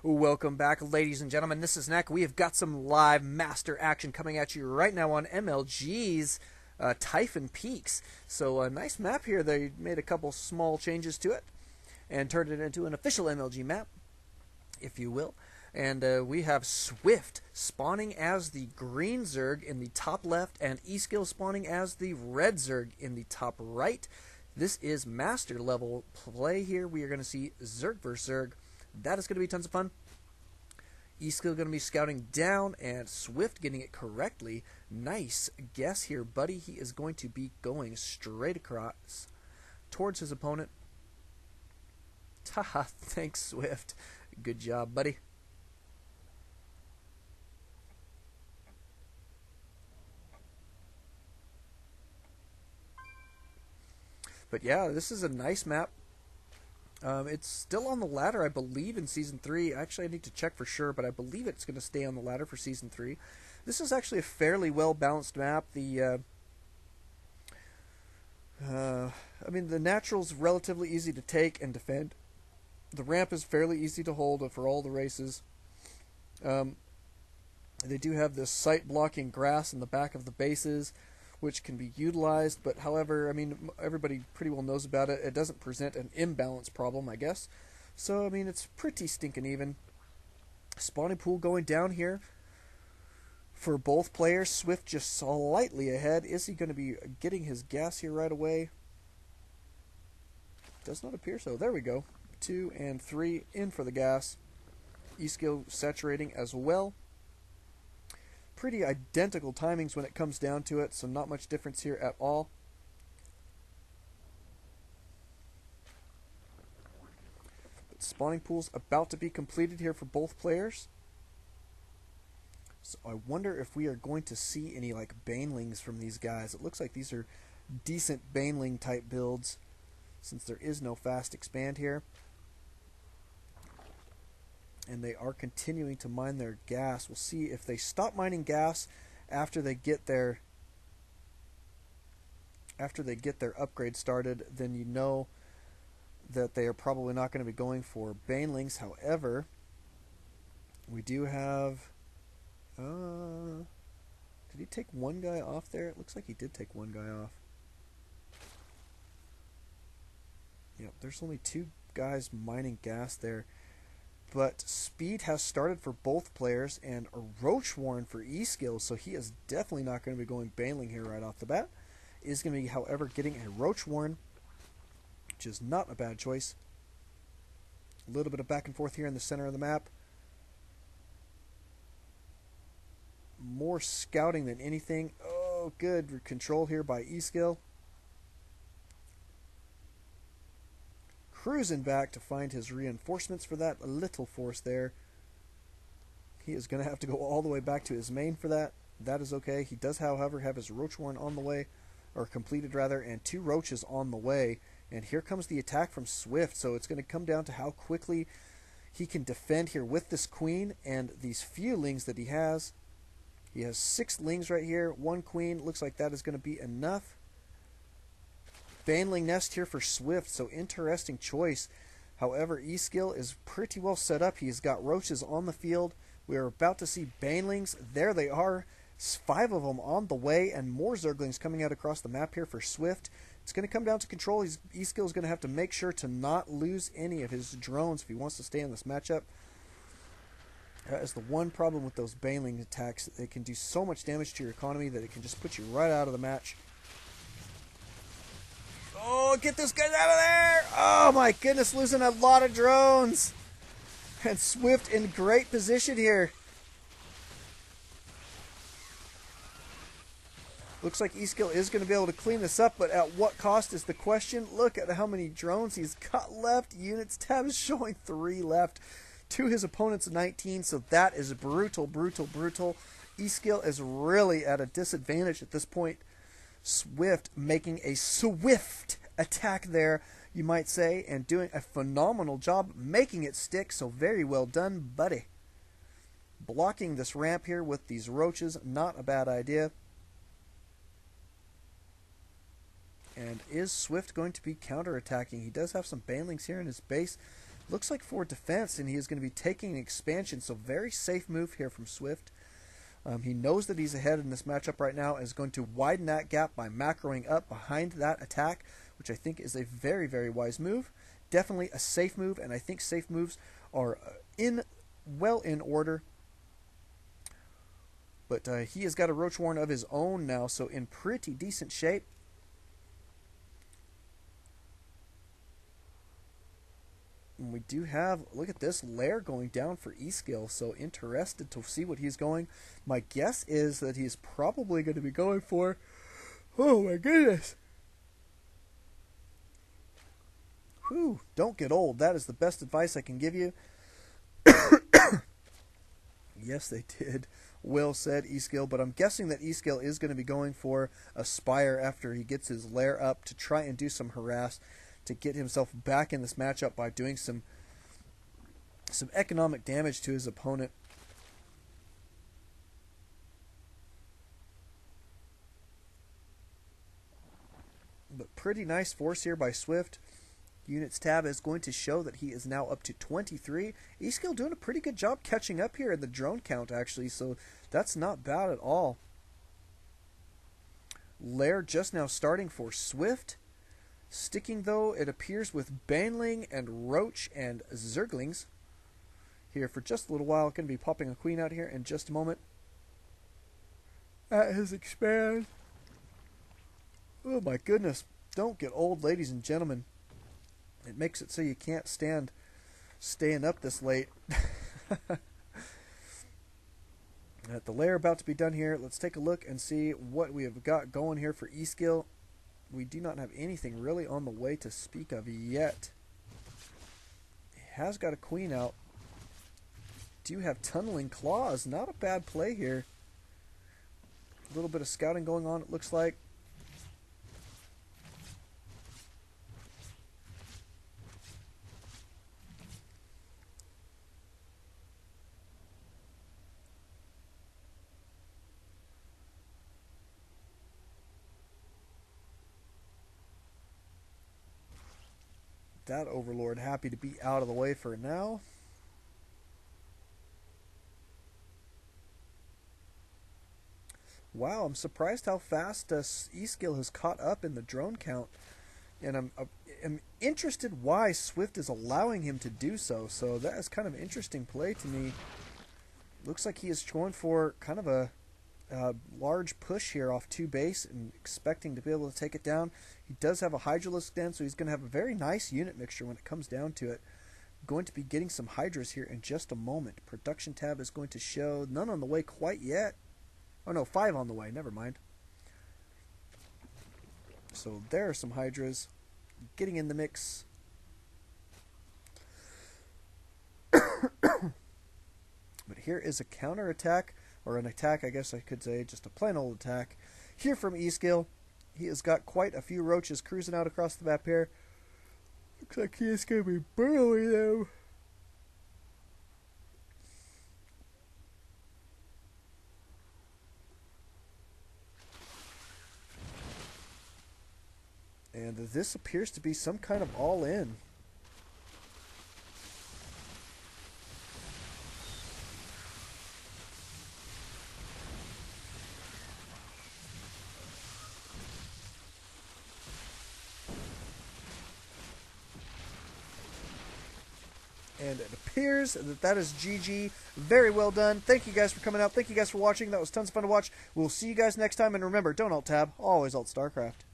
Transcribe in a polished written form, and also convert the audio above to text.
Welcome back, ladies and gentlemen. This is Neck. We have got some live master action coming at you right now on MLG's Typhon Peaks. So a nice map here. They made a couple small changes to it and turned it into an official MLG map, if you will. And we have Swipht spawning as the green Zerg in the top left and Eskill spawning as the red Zerg in the top right. This is master level play here. We are going to see Zerg vs Zerg. That is going to be tons of fun. Eskill going to be scouting down, and Swipht getting it correctly. Nice guess here, buddy. He is going to be going straight across towards his opponent. Haha, thanks, Swipht. Good job, buddy. But yeah, this is a nice map. It's still on the ladder, I believe, in Season 3. Actually, I need to check for sure, but I believe it's going to stay on the ladder for Season 3. This is actually a fairly well-balanced map. The natural's relatively easy to take and defend. The ramp is fairly easy to hold for all the races. They do have this sight-blocking grass in the back of the bases, which can be utilized, but however, I mean, everybody pretty well knows about it. It doesn't present an imbalance problem, I guess. So, I mean, it's pretty stinking even. Spawning pool going down here for both players. Swipht just slightly ahead. Is he going to be getting his gas here right away? Does not appear so. There we go. 2 and 3 in for the gas. Eskill saturating as well. Pretty identical timings when it comes down to it, so not much difference here at all. But spawning pool's about to be completed here for both players. So I wonder if we are going to see any like banelings from these guys. It looks like these are decent baneling type builds since there is no fast expand here. And they are continuing to mine their gas. We'll see if they stop mining gas after they get their upgrade started, then you know that they are probably not going to be going for banelings. However, we do have did he take one guy off there? It looks like he did take one guy off. Yep, there's only 2 guys mining gas there. But speed has started for both players, and a Roach Warren for Eskill, so he is definitely not going to be going baneling here right off the bat. Is going to be, however, getting a Roach Warren, which is not a bad choice. A little bit of back and forth here in the center of the map. More scouting than anything. Oh, good control here by Eskill. Cruising back to find his reinforcements for that little force there. He is going to have to go all the way back to his main for that. That is okay. He does, however, have his Roach Warren on the way, or completed rather, and 2 Roaches on the way. And here comes the attack from Swipht, so it's going to come down to how quickly he can defend here with this Queen and these few Lings that he has. He has 6 Lings right here, 1 Queen. Looks like that is going to be enough. Baneling nest here for Swipht, so interesting choice. However, Eskill is pretty well set up. He's got Roaches on the field. We are about to see Banelings. There they are. 5 of them on the way, and more Zerglings coming out across the map here for Swipht. It's going to come down to control. Eskill is going to have to make sure to not lose any of his drones if he wants to stay in this matchup. That is the one problem with those Baneling attacks. They can do so much damage to your economy that it can just put you right out of the match. Oh, get this guy out of there! Oh my goodness, losing a lot of drones! And Swipht in great position here. Looks like Eskill is going to be able to clean this up, but at what cost is the question. Look at how many drones he's got left. Units tab is showing 3 left to his opponent's 19, so that is brutal, brutal, brutal. Eskill is really at a disadvantage at this point. Swipht making a swift attack there, you might say, and doing a phenomenal job making it stick, so very well done, buddy. Blocking this ramp here with these Roaches, not a bad idea. And is Swipht going to be counterattacking? He does have some banelings here in his base. looks like for defense, and he is going to be taking an expansion, so very safe move here from Swipht. He knows that he's ahead in this matchup right now and is going to widen that gap by macroing up behind that attack, which I think is a very, very wise move. Definitely a safe move, and I think safe moves are well in order. But he has got a Roach Warren of his own now, so in pretty decent shape. And we do have, look at this, Lair going down for Eskill, so interested to see what he's going. My guess is that he's probably going to be going for, oh my goodness. Whew, don't get old. That is the best advice I can give you. Yes, they did. Will said Eskill, but I'm guessing that Eskill is going to be going for a Spire after he gets his Lair up to try and do some harass, to get himself back in this matchup by doing some economic damage to his opponent. But pretty nice force here by Swipht. Units tab is going to show that he is now up to 23. Eskill doing a pretty good job catching up here in the drone count, actually, so that's not bad at all. Lair just now starting for Swipht. Sticking, though, it appears with Baneling and Roach and Zerglings here for just a little while. Going to be popping a queen out here in just a moment. At his expand. Oh my goodness. Don't get old, ladies and gentlemen. It makes it so you can't stand staying up this late. The Lair about to be done here. Let's take a look and see what we have got going here for Eskill. We do not have anything really on the way to speak of yet. He has got a queen out. Do have Tunneling Claws. Not a bad play here. A little bit of scouting going on, it looks like. That Overlord happy to be out of the way for now. Wow, I'm surprised how fast Eskill has caught up in the drone count. And I'm interested why Swipht is allowing him to do so. So that is kind of an interesting play to me. Looks like he is going for kind of a large push here off 2 base and expecting to be able to take it down. He does have a Hydralisk den, so he's going to have a very nice unit mixture when it comes down to it. Going to be getting some Hydras here in just a moment. Production tab is going to show none on the way quite yet. Oh no, 5 on the way, never mind. So there are some Hydras getting in the mix. But here is a counter attack, or an attack, I guess I could say, just a plain old attack. Here from Eskill, he has got quite a few roaches cruising out across the map here. Looks like he is going to be burrowing them. And this appears to be some kind of all-in. And it appears that that is GG. Very well done. Thank you guys for coming out. Thank you guys for watching. That was tons of fun to watch. We'll see you guys next time. And remember, don't alt-tab. Always alt-StarCraft.